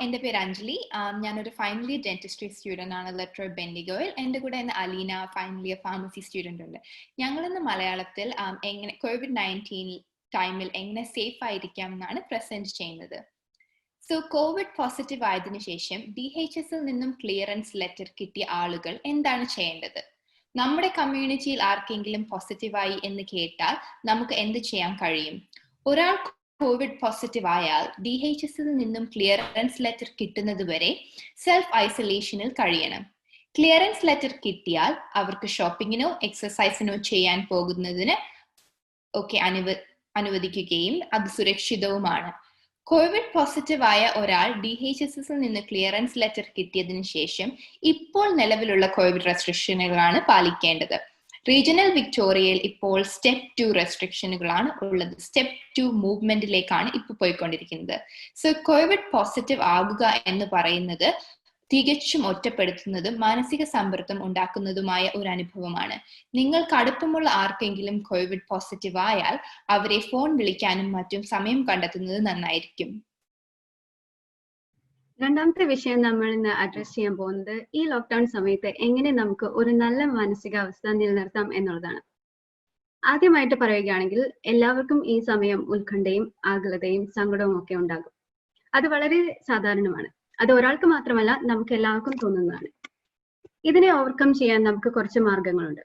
എൻ്റെ പേര് അഞ്ജലി. ഞാനൊരു ഫൈനൽ ഇയർ ഡെന്റിസ്ട്രി സ്റ്റുഡൻ്റ് ആണ് ലെറ്റർ ബെൻഡിഗോയിൽ. എൻ്റെ കൂടെ ഇന്ന് Aleena final year pharmacy student ഉണ്ട്. ഞങ്ങളിന്ന് മലയാളത്തിൽ എങ്ങനെ COVID-19 ടൈമിൽ എങ്ങനെ സേഫ് ആയിരിക്കാം എന്നാണ് പ്രസന്റ് ചെയ്യുന്നത്. സോ കോവിഡ് പോസിറ്റീവ് ആയതിനു ശേഷം DHSൽ നിന്നും ക്ലിയറൻസ് ലെറ്റർ കിട്ടിയ ആളുകൾ എന്താണ് ചെയ്യേണ്ടത്? നമ്മുടെ കമ്മ്യൂണിറ്റിയിൽ ആർക്കെങ്കിലും പോസിറ്റീവായി എന്ന് കേട്ടാൽ നമുക്ക് എന്ത് ചെയ്യാൻ കഴിയും? ഒരാൾ കോവിഡ് പോസിറ്റീവ് ആയാൽ DHSൽ നിന്നും ക്ലിയറൻസ് ലെറ്റർ കിട്ടുന്നത് വരെ സെൽഫ് ഐസൊലേഷനിൽ കഴിയണം. ക്ലിയറൻസ് ലെറ്റർ കിട്ടിയാൽ അവർക്ക് ഷോപ്പിങ്ങിനോ എക്സസൈസിനോ ചെയ്യാൻ പോകുന്നതിന് അനുവദിക്കുകയും അത് സുരക്ഷിതവുമാണ്. കോവിഡ് പോസിറ്റീവ് ആയ ഒരാൾ DHSൽ നിന്ന് ക്ലിയറൻസ് ലെറ്റർ കിട്ടിയതിനു ശേഷം ഇപ്പോൾ നിലവിലുള്ള കോവിഡ് റെസ്ട്രിക്ഷനുകളാണ് പാലിക്കേണ്ടത്. റീജിയണൽ വിക്ടോറിയയിൽ ഇപ്പോൾ സ്റ്റെപ്പ് 2 റെസ്ട്രിക്ഷനുകളാണ് ഉള്ളത്. സ്റ്റെപ്പ് 2 മൂവ്മെന്റിലേക്കാണ് ഇപ്പോൾ പോയിക്കൊണ്ടിരിക്കുന്നത്. സോ കോവിഡ് പോസിറ്റീവ് ആകുക എന്ന് പറയുന്നത് തികച്ചും ഒറ്റപ്പെടുത്തുന്നതും മാനസിക സമ്മർദ്ദം ഉണ്ടാക്കുന്നതുമായ ഒരു അനുഭവമാണ്. നിങ്ങൾക്ക് അടുപ്പമുള്ള ആർക്കെങ്കിലും കോവിഡ് പോസിറ്റീവ് ആയാൽ അവരെ ഫോൺ വിളിക്കാനും മറ്റും സമയം കണ്ടെത്തുന്നത് നന്നായിരിക്കും. രണ്ടാമത്തെ വിഷയം നമ്മൾ ഇന്ന് അഡ്രസ് ചെയ്യാൻ പോകുന്നത് ഈ ലോക്ക്ഡൌൺ സമയത്ത് എങ്ങനെ നമുക്ക് ഒരു നല്ല മാനസികാവസ്ഥ നിലനിർത്താം എന്നുള്ളതാണ്. ആദ്യമായിട്ട് പറയുകയാണെങ്കിൽ എല്ലാവർക്കും ഈ സമയം ഉത്കണ്ഠയും ആകുലതയും സങ്കടവും ഒക്കെ ഉണ്ടാകും. അത് വളരെ സാധാരണമാണ്. അത് ഒരാൾക്ക് മാത്രമല്ല, നമുക്ക് എല്ലാവർക്കും തോന്നുന്നതാണ്. ഇതിനെ ഓവർകം ചെയ്യാൻ നമുക്ക് കുറച്ച് മാർഗങ്ങളുണ്ട്.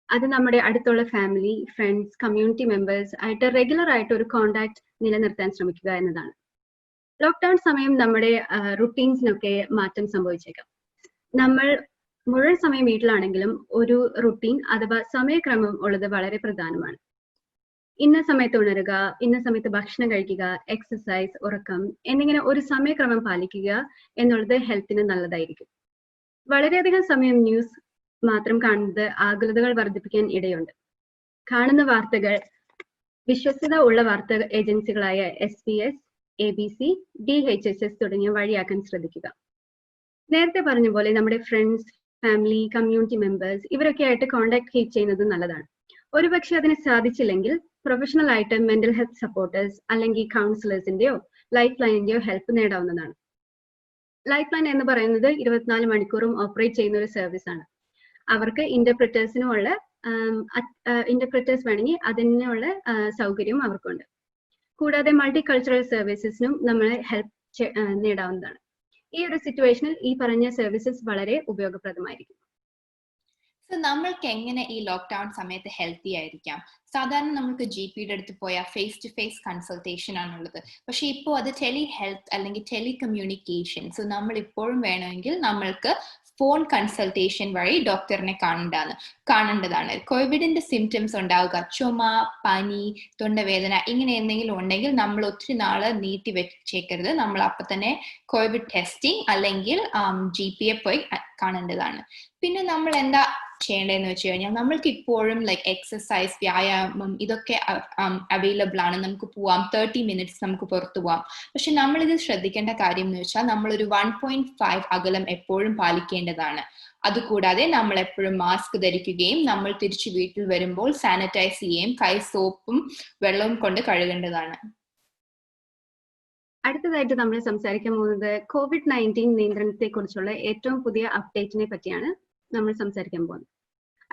അത് നമ്മുടെ അടുത്തുള്ള ഫാമിലി, ഫ്രണ്ട്സ്, കമ്മ്യൂണിറ്റി മെമ്പേഴ്സ് ആയിട്ട് റെഗുലർ ആയിട്ട് ഒരു കോണ്ടാക്ട് നിലനിർത്താൻ ശ്രമിക്കുക എന്നതാണ്. ലോക്ക്ഡൌൺ സമയം നമ്മുടെ റുട്ടീൻസിനൊക്കെ മാറ്റം സംഭവിച്ചേക്കാം. നമ്മൾ മുഴുവൻ സമയം വീട്ടിലാണെങ്കിലും ഒരു റുട്ടീൻ അഥവാ സമയക്രമം ഉള്ളത് വളരെ പ്രധാനമാണ്. ഇന്ന സമയത്ത് ഉണരുക, ഇന്ന സമയത്ത് ഭക്ഷണം കഴിക്കുക, എക്സസൈസ്, ഉറക്കം എന്നിങ്ങനെ ഒരു സമയക്രമം പാലിക്കുക എന്നുള്ളത് ഹെൽത്തിന് നല്ലതായിരിക്കും. വളരെയധികം സമയം ന്യൂസ് മാത്രം കാണുന്നത് ആകുലതകൾ വർദ്ധിപ്പിക്കാൻ ഇടയുണ്ട്. കാണുന്ന വാർത്തകൾ വിശ്വസ്തത ഉള്ള വാർത്താ ഏജൻസികളായ SBS, ABC, DHSS തുടങ്ങിയ വഴിയാക്കാൻ ശ്രദ്ധിക്കുക. നേരത്തെ പറഞ്ഞ പോലെ നമ്മുടെ ഫ്രണ്ട്സ്, ഫാമിലി, കമ്മ്യൂണിറ്റി മെമ്പേഴ്സ് ഇവരൊക്കെ ആയിട്ട് കോണ്ടാക്ട് കീപ്പ് ചെയ്യുന്നത് നല്ലതാണ്. ഒരുപക്ഷെ അതിന് സാധിച്ചില്ലെങ്കിൽ പ്രൊഫഷണൽ ആയിട്ട് മെന്റൽ ഹെൽത്ത് സപ്പോർട്ടേഴ്സ് അല്ലെങ്കിൽ കൗൺസിലേഴ്സിന്റെയോ ലൈഫ് ലൈനിന്റെയോ ഹെൽപ്പ് നേടാവുന്നതാണ്. ലൈഫ് ലൈൻ എന്ന് പറയുന്നത് 24 മണിക്കൂറും ഓപ്പറേറ്റ് ചെയ്യുന്ന ഒരു സർവീസ് ആണ്. അവർക്ക് ഇന്റർപ്രിറ്റേഴ്സ് വേണമെങ്കിൽ അതിനുള്ള സൗകര്യവും അവർക്കുണ്ട്. കൂടാതെ മൾട്ടി കൾച്ചറൽ സർവീസസിനും നമ്മൾ ഹെൽപ്പ് നേടാവുന്നതാണ്. ഈ ഒരു സിറ്റുവേഷനിൽ ഈ പറഞ്ഞ സർവീസസ് വളരെ ഉപയോഗപ്രദമായിരിക്കും. സോ നമ്മൾക്ക് എങ്ങനെ ഈ ലോക്ക്ഡൌൺ സമയത്ത് ഹെൽത്തി ആയിരിക്കാം? സാധാരണ നമുക്ക് GPയുടെ അടുത്ത് പോയാൽ ഫേസ് ടു ഫേസ് കൺസൾട്ടേഷൻ ആണുള്ളത്. പക്ഷെ ഇപ്പോൾ അത് ടെലി ഹെൽത്ത് അല്ലെങ്കിൽ ടെലി കമ്മ്യൂണിക്കേഷൻ. സോ നമ്മൾ ഇപ്പോഴും വേണമെങ്കിൽ നമ്മൾക്ക് ഫോൺ കൺസൾട്ടേഷൻ വഴി ഡോക്ടറിനെ കാണേണ്ടതാണ്. കോവിഡിന്റെ സിംറ്റംസ് ഉണ്ടാവുക, ചുമ, പനി, തൊണ്ടവേദന ഇങ്ങനെ എന്തെങ്കിലും ഉണ്ടെങ്കിൽ നമ്മൾ ഒത്തിരി നാള് നീട്ടി വെച്ചേക്കരുത്. നമ്മൾ അപ്പൊ തന്നെ കോവിഡ് ടെസ്റ്റിംഗ് അല്ലെങ്കിൽ GPയെ പോയി കാണേണ്ടതാണ്. പിന്നെ നമ്മൾ എന്താ ചെയ്യേണ്ടതെന്ന് വെച്ച് കഴിഞ്ഞാൽ നമ്മൾക്ക് ഇപ്പോഴും എക്സസൈസ്, വ്യായാമം ഇതൊക്കെ അവൈലബിൾ ആണ്. നമുക്ക് പോവാം, 30 മിനിറ്റ്സ് നമുക്ക് പുറത്തു പോവാം. പക്ഷെ നമ്മളിത് ശ്രദ്ധിക്കേണ്ട കാര്യം എന്ന് വെച്ചാൽ നമ്മളൊരു 1.5 അകലം എപ്പോഴും പാലിക്കേണ്ടതാണ്. അതുകൂടാതെ നമ്മൾ എപ്പോഴും മാസ്ക് ധരിക്കുകയും നമ്മൾ തിരിച്ചു വീട്ടിൽ വരുമ്പോൾ സാനിറ്റൈസ് ചെയ്യുകയും കൈ സോപ്പും വെള്ളവും കൊണ്ട് കഴുകേണ്ടതാണ്. അടുത്തതായിട്ട് നമ്മൾ സംസാരിക്കാൻ പോകുന്നത് COVID-19 നിയന്ത്രണത്തെ കുറിച്ചുള്ള ഏറ്റവും പുതിയ അപ്ഡേറ്റിനെ പറ്റിയാണ് നമ്മൾ സംസാരിക്കാൻ പോകുന്നത്.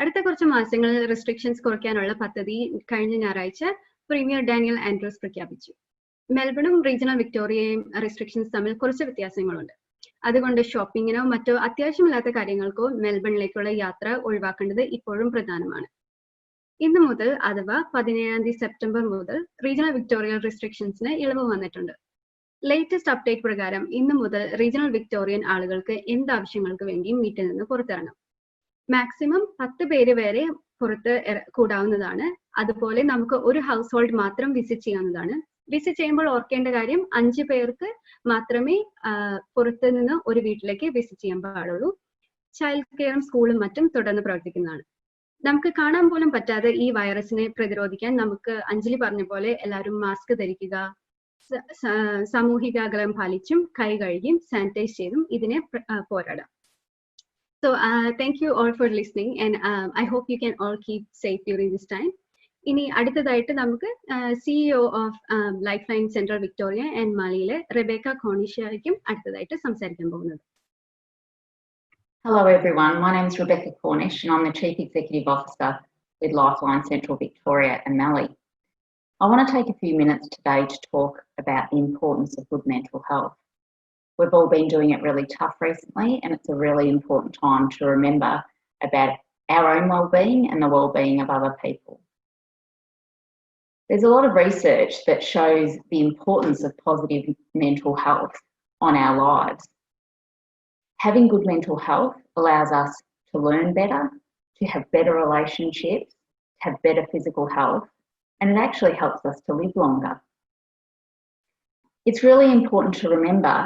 അടുത്ത കുറച്ച് മാസങ്ങളിൽ റെസ്ട്രിക്ഷൻസ് കുറയ്ക്കാനുള്ള പദ്ധതി കഴിഞ്ഞ ഞായറാഴ്ച പ്രീമിയർ ഡാനിയൽ ആൻഡ്രൂസ് പ്രഖ്യാപിച്ചു. മെൽബണും റീജിയണൽ വിക്ടോറിയയും റെസ്ട്രിക്ഷൻസ് തമ്മിൽ കുറച്ച് വ്യത്യാസങ്ങളുണ്ട്. അതുകൊണ്ട് ഷോപ്പിങ്ങിനോ മറ്റോ അത്യാവശ്യമില്ലാത്ത കാര്യങ്ങൾക്കോ മെൽബണിലേക്കുള്ള യാത്ര ഒഴിവാക്കേണ്ടത് ഇപ്പോഴും പ്രധാനമാണ്. ഇന്ന് മുതൽ അഥവാ 17 സെപ്റ്റംബർ മുതൽ റീജിയണൽ വിക്ടോറിയൽ റെസ്ട്രിക്ഷൻസിന് ഇളവ് വന്നിട്ടുണ്ട്. ലേറ്റസ്റ്റ് അപ്ഡേറ്റ് പ്രകാരം ഇന്ന് മുതൽ റീജിയണൽ വിക്ടോറിയൻ ആളുകൾക്ക് എന്താവശ്യങ്ങൾക്ക് വേണ്ടിയും വീട്ടിൽ നിന്ന് പുറത്തിറങ്ങാം. മാക്സിമം 10 പേര് വരെ പുറത്ത് കൂടാവുന്നതാണ്. അതുപോലെ നമുക്ക് ഒരു ഹൗസ് ഹോൾഡ് മാത്രം വിസിറ്റ് ചെയ്യാവുന്നതാണ്. വിസിറ്റ് ചെയ്യുമ്പോൾ ഓർക്കേണ്ട കാര്യം 5 പേർക്ക് മാത്രമേ പുറത്ത് നിന്ന് ഒരു വീട്ടിലേക്ക് വിസിറ്റ് ചെയ്യാൻ പാടുള്ളൂ. ചൈൽഡ് കെയറും സ്കൂളും മറ്റും തുടർന്ന് പ്രവർത്തിക്കുന്നതാണ്. നമുക്ക് കാണാൻ പോലും പറ്റാതെ ഈ വൈറസിനെ പ്രതിരോധിക്കാൻ നമുക്ക് അഞ്ജലി പറഞ്ഞ പോലെ എല്ലാവരും മാസ്ക് ധരിക്കുക, സാമൂഹിക അകലം പാലിച്ചും കൈ കഴുകിയും സാനിറ്റൈസ് ചെയ്തും ഇതിനെ പോരാടാം. So thank you all for listening, and I hope you can all keep safe during this time. ഇനി അടുത്തതായിട്ട് നമുക്ക് CEO of lifeline central Victoria and മാലിയിലെ റെബേക്ക കോണിഷ്യ ആയിരിക്കും അടുത്തതായിട്ട് സംസാരിക്കാൻ പോകുന്നത്. Hello everyone, my name is Rebecca Cornish and I'm the Chief Executive Officer with Lifeline Central Victoria and Mallee. I want to take a few minutes today to talk about the importance of good mental health. We've all been doing it really tough recently and it's a really important time to remember about our own wellbeing and the wellbeing of other people. There's a lot of research that shows the importance of positive mental health on our lives. Having good mental health allows us to learn better, to have better relationships, to have better physical health, and it actually helps us to live longer. It's really important to remember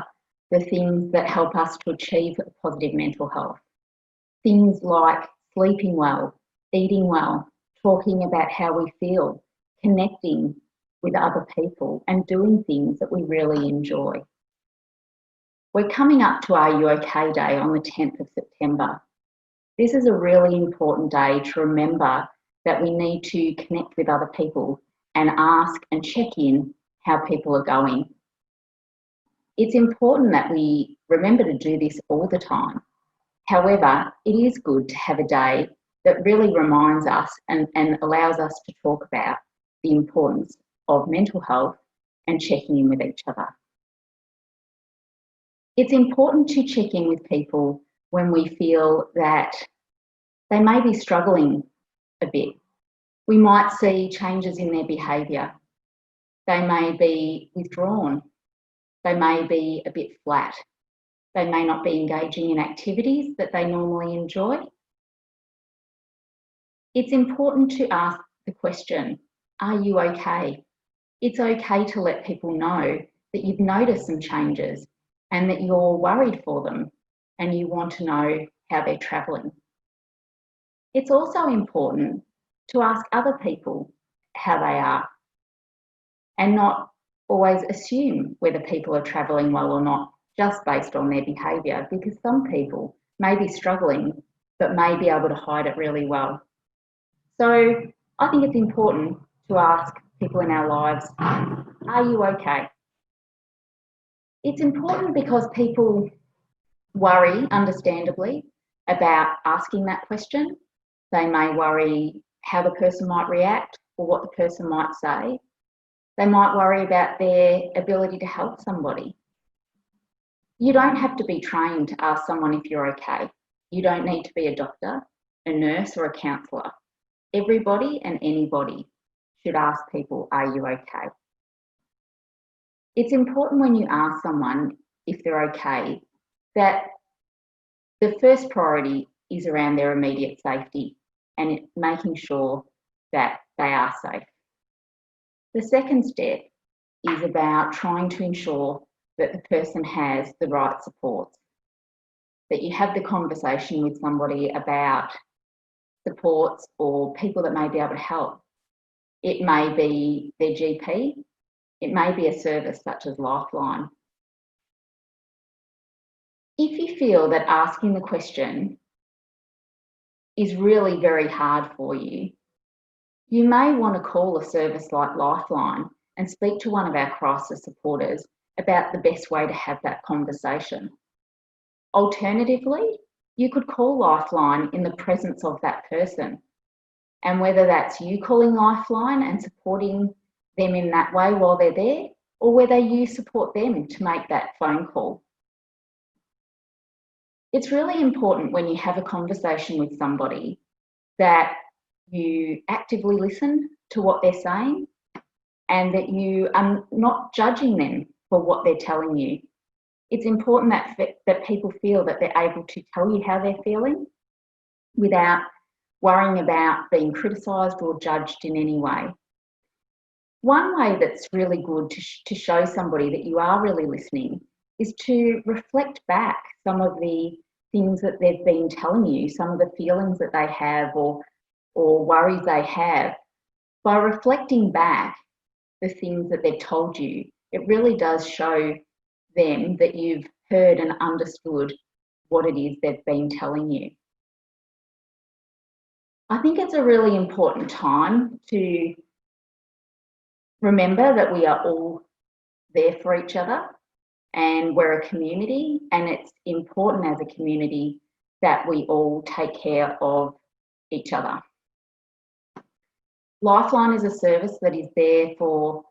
the things that help us to achieve positive mental health. Things like sleeping well, eating well, talking about how we feel, connecting with other people and doing things that we really enjoy. We're coming up to our You OK Day on the 10th of September. This is a really important day to remember that we need to connect with other people and ask and check in how people are going. It's important that we remember to do this all the time. However, it is good to have a day that really reminds us and allows us to talk about the importance of mental health and checking in with each other. It's important to check in with people when we feel that they may be struggling a bit. We might see changes in their behaviour. They may be withdrawn. They may be a bit flat. They may not be engaging in activities that they normally enjoy. It's important to ask the question, are you okay? It's okay to let people know that you've noticed some changes and that you're worried for them and you want to know how they're travelling. It's also important to ask other people how they are and not always assume whether people are travelling well or not just based on their behaviour, because some people may be struggling but may be able to hide it really well. So I think it's important to ask people in our lives, are you okay? It's important because people worry, understandably, about asking that question. They may worry how the person might react or what the person might say. They might worry about their ability to help somebody. You don't have to be trained to ask someone if you're okay. You don't need to be a doctor, a nurse or a counsellor. Everybody and anybody should ask people, are you okay? It's important when you ask someone if they're okay that the first priority is around their immediate safety and making sure that they are safe. The second step is about trying to ensure that the person has the right supports, that you have the conversation with somebody about supports or people that may be able to help. It may be their GP, it may be a service such as Lifeline. If you feel that asking the question is really very hard for you, you may want to call a service like Lifeline and speak to one of our crisis supporters about the best way to have that conversation. Alternatively, you could call Lifeline in the presence of that person, and whether that's you calling Lifeline and supporting them in that way while they're there, or whether you support them to make that phone call. It's really important when you have a conversation with somebody that you actively listen to what they're saying and that you are not judging them for what they're telling you. It's important that people feel that they're able to tell you how they're feeling without worrying about being criticised or judged in any way. One way that's really good to show somebody that you are really listening is to reflect back some of the things that they've been telling you, some of the feelings that they have or worries they have. By reflecting back the things that they've told you, it really does show them that you've heard and understood what it is they've been telling you. I think it's a really important time to remember that we are all there for each other and we're a community, and it's important as a community that we all take care of each other. Lifeline is a service that is there for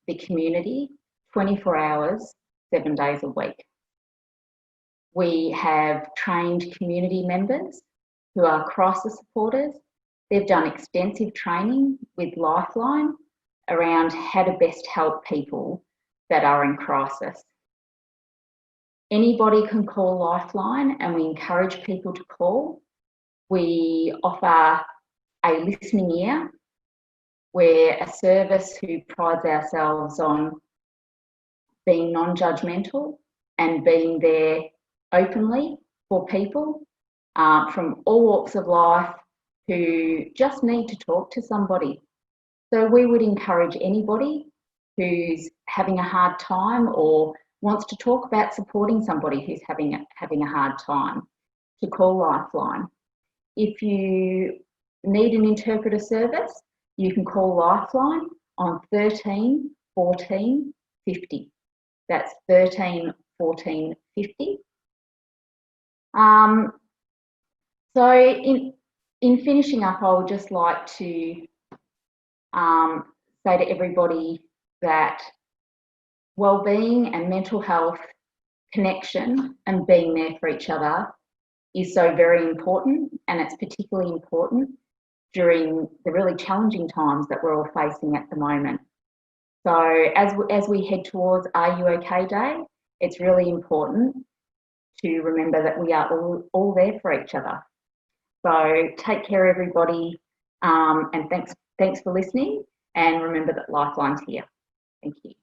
the community 24 hours, 7 days a week. We have trained community members who are crisis supporters. They've done extensive training with Lifeline around how to best help people that are in crisis. Anybody can call Lifeline, and we encourage people to call. We offer a listening ear. We're a service who prides ourselves on being non-judgmental and being there openly for people from all walks of life who just need to talk to somebody. So we would encourage anybody who's having a hard time or wants to talk about supporting somebody who's having a hard time to call Lifeline. If you need an interpreter service, you can call Lifeline on 13 14 50. That's 13 14 50. So in finishing up, I would just like to say to everybody that wellbeing and mental health connection and being there for each other is so very important, and it's particularly important during the really challenging times that we're all facing at the moment. So as we head towards Are You OK Day, it's really important to remember that we are all there for each other. So take care, everybody, and thanks for listening, and remember that Lifeline's here. Thank you.